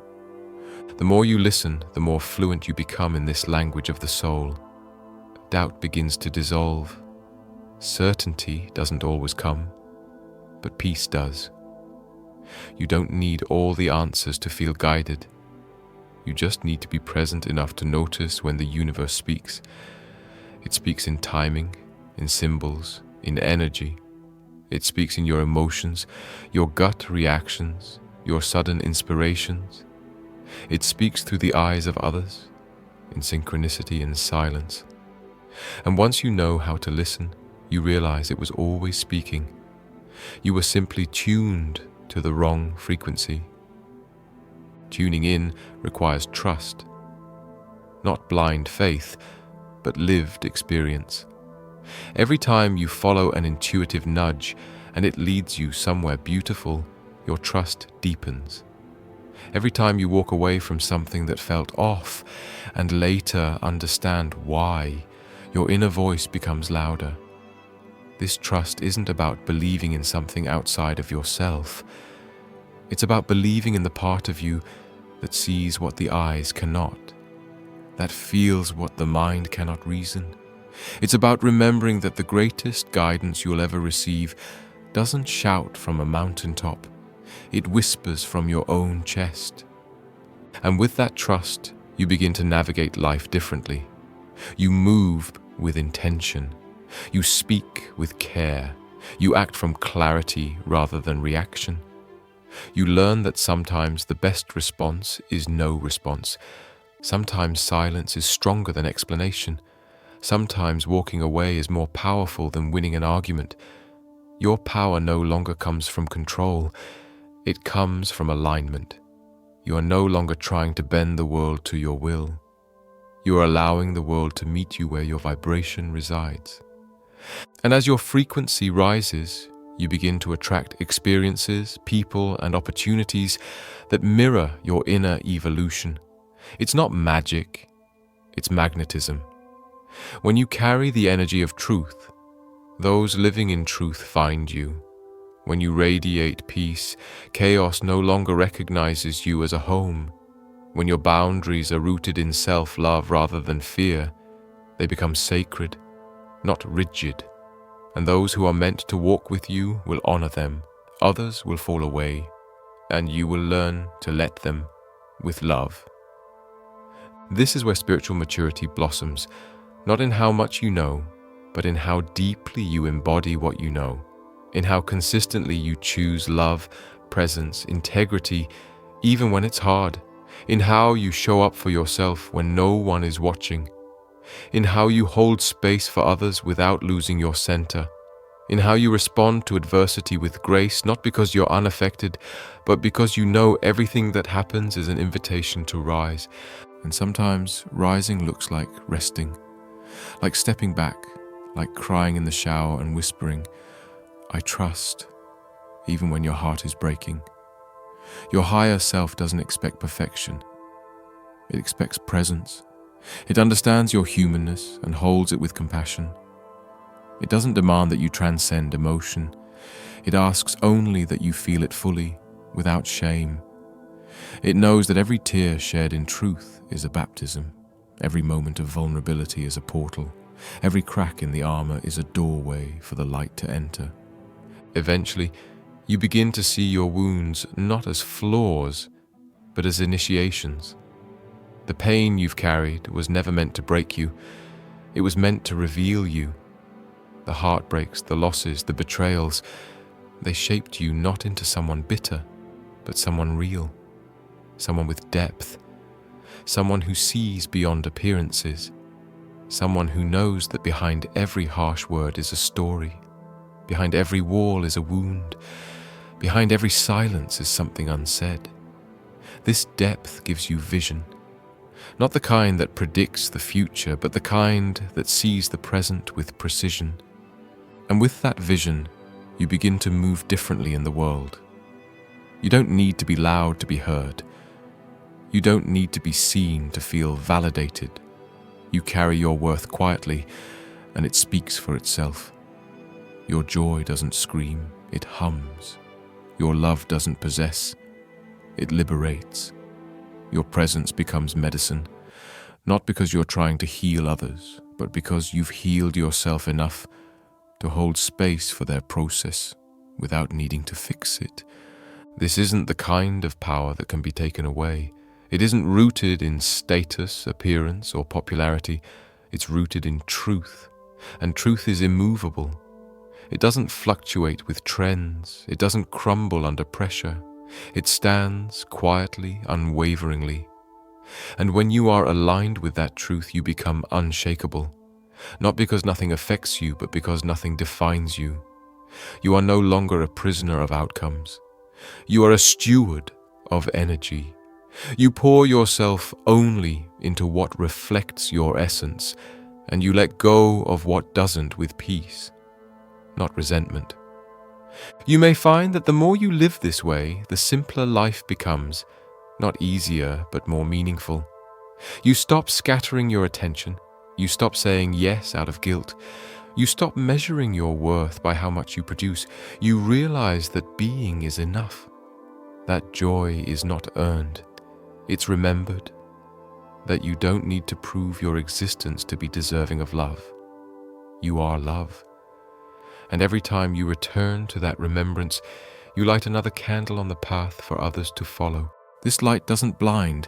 The more you listen, the more fluent you become in this language of the soul. Doubt begins to dissolve. Certainty doesn't always come, but peace does. You don't need all the answers to feel guided. You just need to be present enough to notice when the universe speaks. It speaks in timing, in symbols, in energy. It speaks in your emotions, your gut reactions, your sudden inspirations. It speaks through the eyes of others, in synchronicity and silence. And once you know how to listen, you realize it was always speaking. You were simply tuned to the wrong frequency. Tuning in requires trust, not blind faith, but lived experience. Every time you follow an intuitive nudge and it leads you somewhere beautiful, your trust deepens. Every time you walk away from something that felt off and later understand why, your inner voice becomes louder. This trust isn't about believing in something outside of yourself. It's about believing in the part of you that sees what the eyes cannot, that feels what the mind cannot reason. It's about remembering that the greatest guidance you'll ever receive doesn't shout from a mountaintop. It whispers from your own chest. And with that trust, you begin to navigate life differently. You move with intention. You speak with care. You act from clarity rather than reaction. You learn that sometimes the best response is no response. Sometimes silence is stronger than explanation. Sometimes walking away is more powerful than winning an argument. Your power no longer comes from control. It comes from alignment. You are no longer trying to bend the world to your will. You are allowing the world to meet you where your vibration resides. And as your frequency rises, you begin to attract experiences, people, and opportunities that mirror your inner evolution. It's not magic, it's magnetism. When you carry the energy of truth, those living in truth find you. When you radiate peace, chaos no longer recognizes you as a home. When your boundaries are rooted in self-love rather than fear, they become sacred, not rigid. And those who are meant to walk with you will honor them. Others will fall away, and you will learn to let them with love. This is where spiritual maturity blossoms, not in how much you know, but in how deeply you embody what you know, in how consistently you choose love, presence, integrity, even when it's hard, in how you show up for yourself when no one is watching, in how you hold space for others without losing your center, in how you respond to adversity with grace, not because you're unaffected, but because you know everything that happens is an invitation to rise. And sometimes rising looks like resting, like stepping back, like crying in the shower and whispering, "I trust," even when your heart is breaking. Your higher self doesn't expect perfection. It expects presence. It understands your humanness and holds it with compassion. It doesn't demand that you transcend emotion. It asks only that you feel it fully, without shame. It knows that every tear shed in truth is a baptism. Every moment of vulnerability is a portal. Every crack in the armor is a doorway for the light to enter. Eventually, you begin to see your wounds not as flaws, but as initiations. The pain you've carried was never meant to break you. It was meant to reveal you. The heartbreaks, the losses, the betrayals, they shaped you not into someone bitter, but someone real, someone with depth, someone who sees beyond appearances, someone who knows that behind every harsh word is a story, behind every wall is a wound, behind every silence is something unsaid. This depth gives you vision, not the kind that predicts the future, but the kind that sees the present with precision. And with that vision, you begin to move differently in the world. You don't need to be loud to be heard. You don't need to be seen to feel validated. You carry your worth quietly, and it speaks for itself. Your joy doesn't scream, it hums. Your love doesn't possess, it liberates. Your presence becomes medicine, not because you're trying to heal others, but because you've healed yourself enough to hold space for their process without needing to fix it. This isn't the kind of power that can be taken away. It isn't rooted in status, appearance, or popularity. It's rooted in truth, and truth is immovable. It doesn't fluctuate with trends. It doesn't crumble under pressure. It stands quietly, unwaveringly. And when you are aligned with that truth, you become unshakable. Not because nothing affects you, but because nothing defines you. You are no longer a prisoner of outcomes. You are a steward of energy. You pour yourself only into what reflects your essence, and you let go of what doesn't with peace, not resentment. You may find that the more you live this way, the simpler life becomes, not easier, but more meaningful. You stop scattering your attention. You stop saying yes out of guilt. You stop measuring your worth by how much you produce. You realize that being is enough. That joy is not earned. It's remembered. That you don't need to prove your existence to be deserving of love. You are love. And every time you return to that remembrance, you light another candle on the path for others to follow. This light doesn't blind.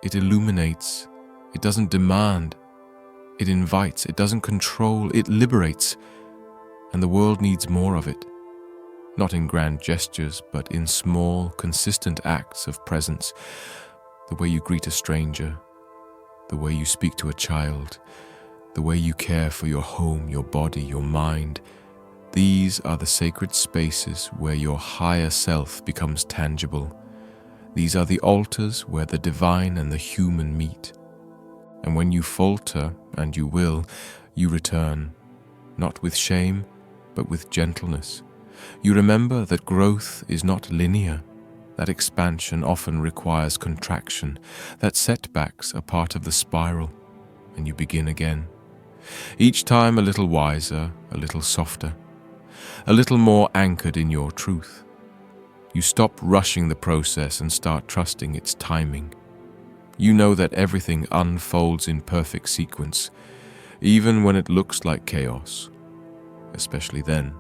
It illuminates. It doesn't demand. It invites, it doesn't control, it liberates. And the world needs more of it. Not in grand gestures, but in small, consistent acts of presence. The way you greet a stranger, the way you speak to a child, the way you care for your home, your body, your mind. These are the sacred spaces where your higher self becomes tangible. These are the altars where the divine and the human meet. And when you falter, and you will, you return, not with shame, but with gentleness. You remember that growth is not linear, that expansion often requires contraction, that setbacks are part of the spiral, and you begin again. Each time a little wiser, a little softer, a little more anchored in your truth. You stop rushing the process and start trusting its timing. You know that everything unfolds in perfect sequence, even when it looks like chaos, especially then.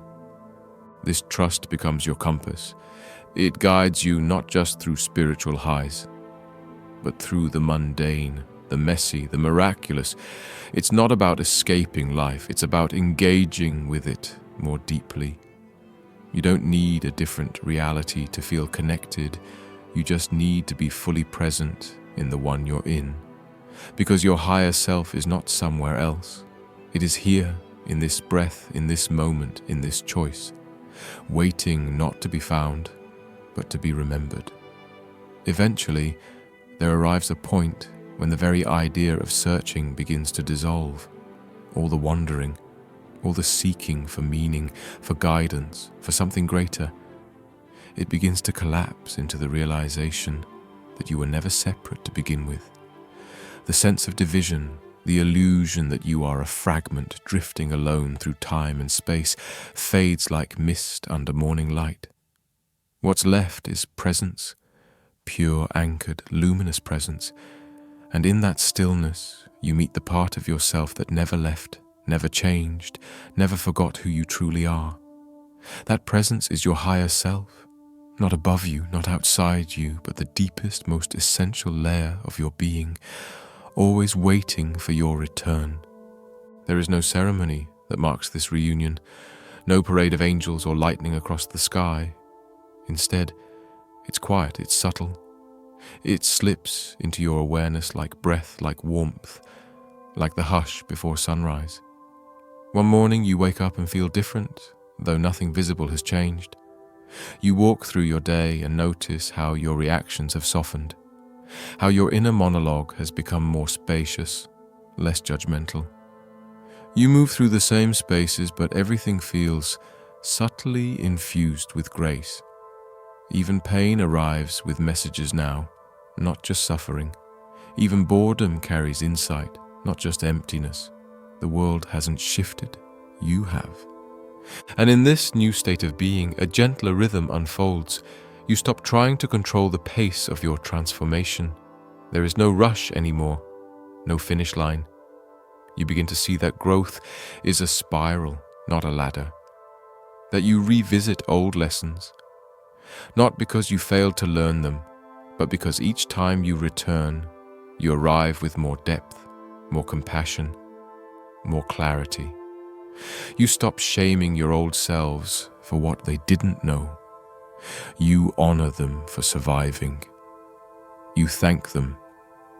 This trust becomes your compass. It guides you not just through spiritual highs, but through the mundane, the messy, the miraculous. It's not about escaping life, it's about engaging with it more deeply. You don't need a different reality to feel connected. You just need to be fully present in the one you're in, because your higher self is not somewhere else. It is here, in this breath, in this moment, in this choice, waiting not to be found, but to be remembered. Eventually, there arrives a point when the very idea of searching begins to dissolve, all the wandering, all the seeking for meaning, for guidance, for something greater, it begins to collapse into the realization that you were never separate to begin with. The sense of division, the illusion that you are a fragment drifting alone through time and space, fades like mist under morning light. What's left is presence, pure, anchored, luminous presence, and in that stillness you meet the part of yourself that never left, never changed, never forgot who you truly are. That presence is your higher self, not above you, not outside you, but the deepest, most essential layer of your being, always waiting for your return. There is no ceremony that marks this reunion, no parade of angels or lightning across the sky. Instead, it's quiet, it's subtle. It slips into your awareness like breath, like warmth, like the hush before sunrise. One morning you wake up and feel different, though nothing visible has changed. You walk through your day and notice how your reactions have softened, how your inner monologue has become more spacious, less judgmental. You move through the same spaces, but everything feels subtly infused with grace. Even pain arrives with messages now, not just suffering. Even boredom carries insight, not just emptiness. The world hasn't shifted, you have. And in this new state of being, a gentler rhythm unfolds. You stop trying to control the pace of your transformation. There is no rush anymore, no finish line. You begin to see that growth is a spiral, not a ladder. That you revisit old lessons, not because you failed to learn them, but because each time you return, you arrive with more depth, more compassion, more clarity. You stop shaming your old selves for what they didn't know. You honor them for surviving. You thank them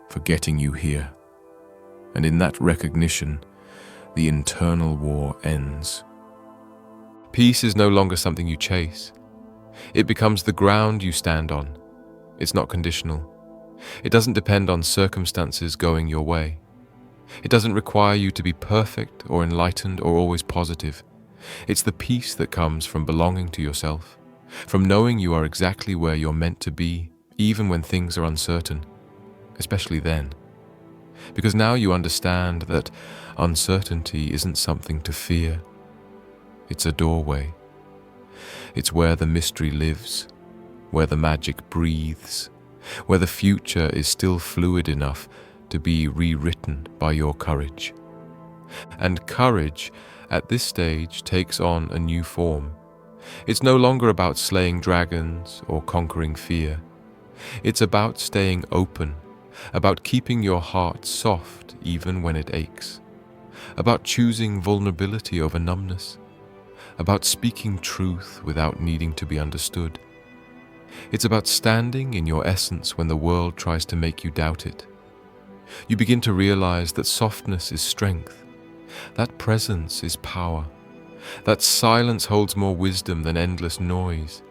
for getting you here. And in that recognition, the internal war ends. Peace is no longer something you chase. It becomes the ground you stand on. It's not conditional. It doesn't depend on circumstances going your way. It doesn't require you to be perfect or enlightened or always positive. It's the peace that comes from belonging to yourself, from knowing you are exactly where you're meant to be, even when things are uncertain, especially then. Because now you understand that uncertainty isn't something to fear. It's a doorway. It's where the mystery lives, where the magic breathes, where the future is still fluid enough to be rewritten by your courage. And courage, at this stage, takes on a new form. It's no longer about slaying dragons or conquering fear. It's about staying open, about keeping your heart soft even when it aches, about choosing vulnerability over numbness, about speaking truth without needing to be understood. It's about standing in your essence when the world tries to make you doubt it. You begin to realize that softness is strength, that presence is power, that silence holds more wisdom than endless noise.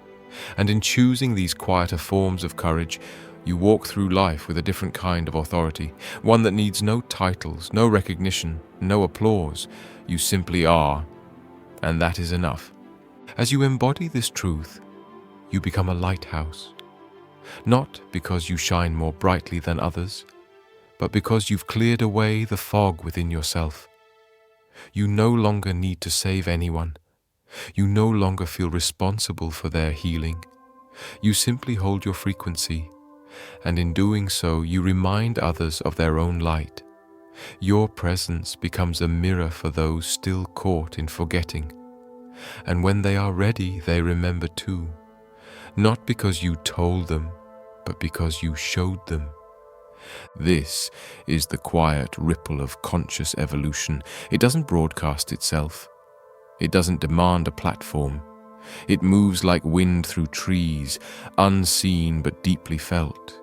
And in choosing these quieter forms of courage, you walk through life with a different kind of authority, one that needs no titles, no recognition, no applause. You simply are, and that is enough. As you embody this truth, you become a lighthouse, not because you shine more brightly than others, but because you've cleared away the fog within yourself. You no longer need to save anyone. You no longer feel responsible for their healing. You simply hold your frequency, and in doing so, you remind others of their own light. Your presence becomes a mirror for those still caught in forgetting. And when they are ready, they remember too, not because you told them, but because you showed them. This is the quiet ripple of conscious evolution. It doesn't broadcast itself. It doesn't demand a platform. It moves like wind through trees, unseen but deeply felt.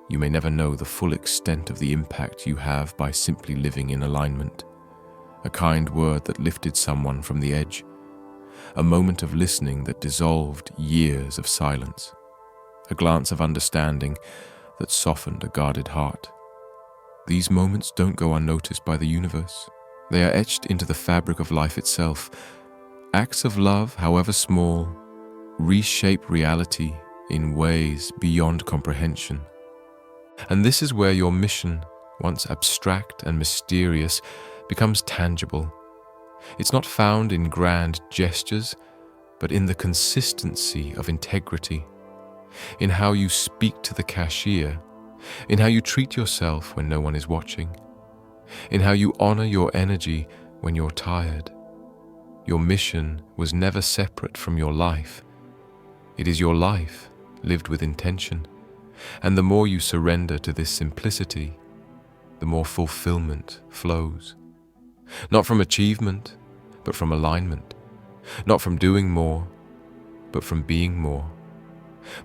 You may never know the full extent of the impact you have by simply living in alignment. A kind word that lifted someone from the edge. A moment of listening that dissolved years of silence. A glance of understanding that softened a guarded heart. These moments don't go unnoticed by the universe. They are etched into the fabric of life itself. Acts of love, however small, reshape reality in ways beyond comprehension. And this is where your mission, once abstract and mysterious, becomes tangible. It's not found in grand gestures, but in the consistency of integrity, in how you speak to the cashier, in how you treat yourself when no one is watching, in how you honor your energy when you're tired. Your mission was never separate from your life. It is your life, lived with intention. And the more you surrender to this simplicity, the more fulfillment flows. Not from achievement, but from alignment. Not from doing more, but from being more.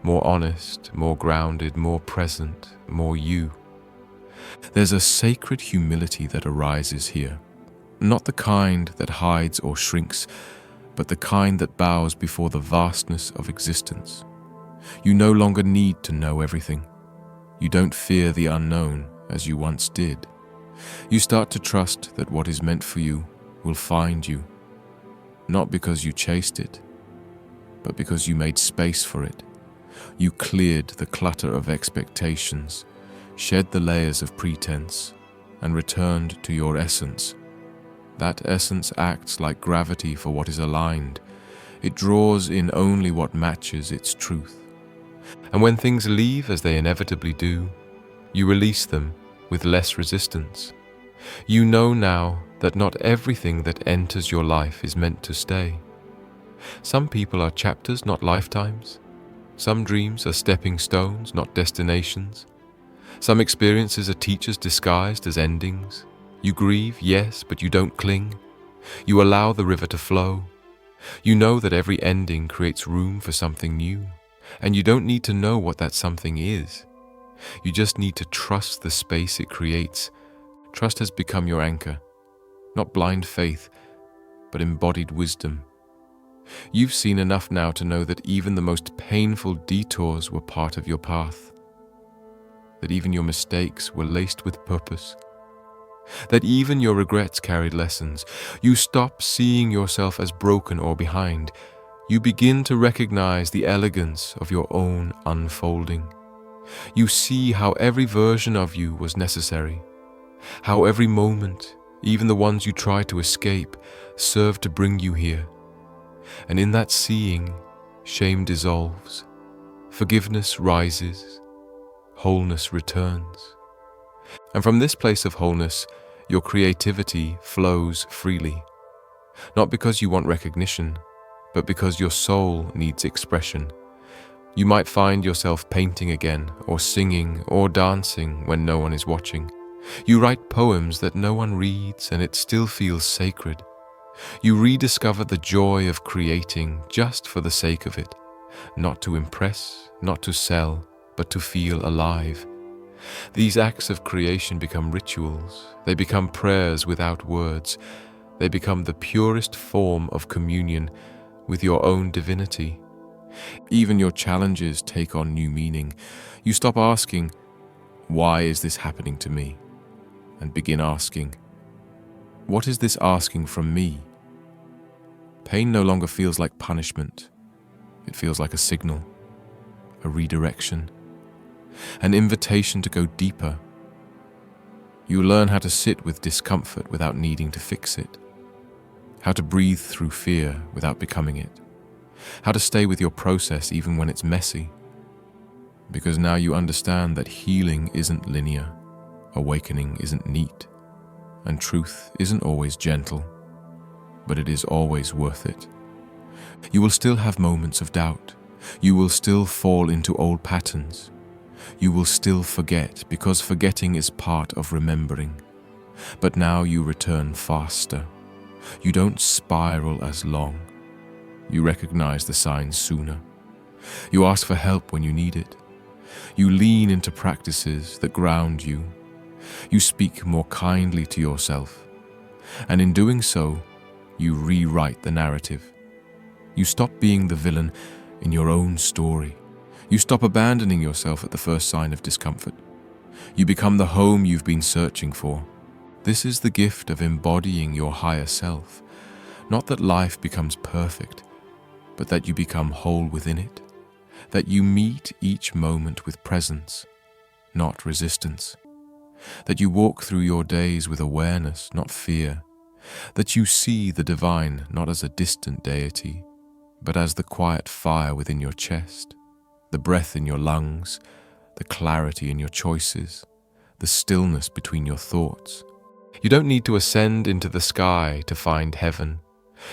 More honest, more grounded, more present, more you. There's a sacred humility that arises here. Not the kind that hides or shrinks, but the kind that bows before the vastness of existence. You no longer need to know everything. You don't fear the unknown as you once did. You start to trust that what is meant for you will find you, not because you chased it, but because you made space for it. You cleared the clutter of expectations, shed the layers of pretense, and returned to your essence. That essence acts like gravity for what is aligned. It draws in only what matches its truth. And when things leave as they inevitably do, you release them with less resistance. You know now that not everything that enters your life is meant to stay. Some people are chapters, not lifetimes. Some dreams are stepping stones, not destinations. Some experiences are teachers disguised as endings. You grieve, yes, but you don't cling. You allow the river to flow. You know that every ending creates room for something new, and you don't need to know what that something is. You just need to trust the space it creates. Trust has become your anchor, not blind faith, but embodied wisdom. You've seen enough now to know that even the most painful detours were part of your path, that even your mistakes were laced with purpose, that even your regrets carried lessons. You stop seeing yourself as broken or behind. You begin to recognize the elegance of your own unfolding. You see how every version of you was necessary, how every moment, even the ones you tried to escape, served to bring you here. And in that seeing, shame dissolves, forgiveness rises, wholeness returns. And from this place of wholeness, your creativity flows freely, not because you want recognition, but because your soul needs expression. You might find yourself painting again, or singing, or dancing when no one is watching. You write poems that no one reads, and it still feels sacred. You rediscover the joy of creating just for the sake of it, not to impress, not to sell, but to feel alive. These acts of creation become rituals. They become prayers without words. They become the purest form of communion with your own divinity. Even your challenges take on new meaning. You stop asking, "Why is this happening to me?" and begin asking, "What is this asking from me?" Pain no longer feels like punishment. It feels like a signal, a redirection, an invitation to go deeper. You learn how to sit with discomfort without needing to fix it, how to breathe through fear without becoming it, how to stay with your process even when it's messy. Because now you understand that healing isn't linear, awakening isn't neat, and truth isn't always gentle, but it is always worth it. You will still have moments of doubt. You will still fall into old patterns. You will still forget, because forgetting is part of remembering. But now you return faster. You don't spiral as long. You recognize the signs sooner. You ask for help when you need it. You lean into practices that ground you. You speak more kindly to yourself. And in doing so, you rewrite the narrative. You stop being the villain in your own story. You stop abandoning yourself at the first sign of discomfort. You become the home you've been searching for. This is the gift of embodying your higher self. Not that life becomes perfect, but that you become whole within it. That you meet each moment with presence, not resistance. That you walk through your days with awareness, not fear. That you see the divine not as a distant deity, but as the quiet fire within your chest, the breath in your lungs, the clarity in your choices, the stillness between your thoughts. You don't need to ascend into the sky to find heaven.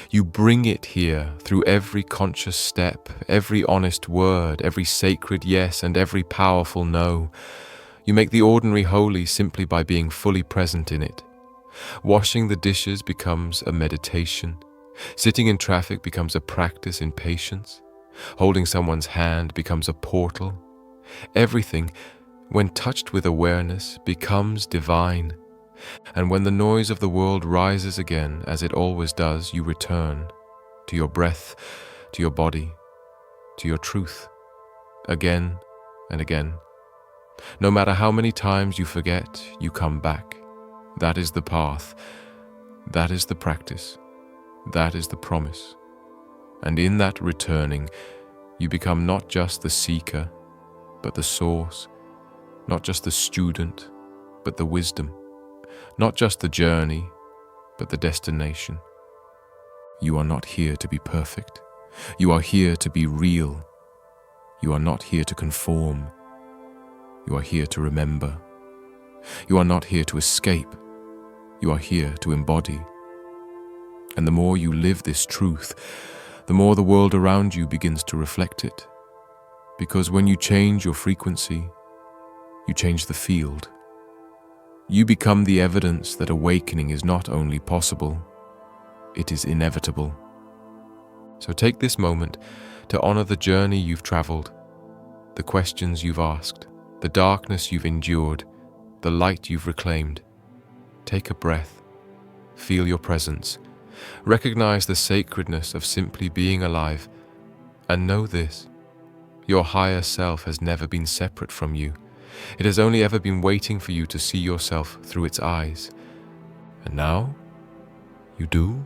You bring it here through every conscious step, every honest word, every sacred yes, and every powerful no. You make the ordinary holy simply by being fully present in it. Washing the dishes becomes a meditation. Sitting in traffic becomes a practice in patience. Holding someone's hand becomes a portal. Everything, when touched with awareness, becomes divine. And when the noise of the world rises again, as it always does, you return to your breath, to your body, to your truth, again and again. No matter how many times you forget, you come back. That is the path. That is the practice. That is the promise. And in that returning, you become not just the seeker, but the source, not just the student, but the wisdom, not just the journey, but the destination. You are not here to be perfect. You are here to be real. You are not here to conform. You are here to remember. You are not here to escape. You are here to embody. And the more you live this truth, the more the world around you begins to reflect it. Because when you change your frequency, you change the field. You become the evidence that awakening is not only possible, it is inevitable. So take this moment to honor the journey you've traveled, the questions you've asked, the darkness you've endured, the light you've reclaimed. Take a breath, feel your presence, recognize the sacredness of simply being alive, and know this: your higher self has never been separate from you. It has only ever been waiting for you to see yourself through its eyes. And now, you do.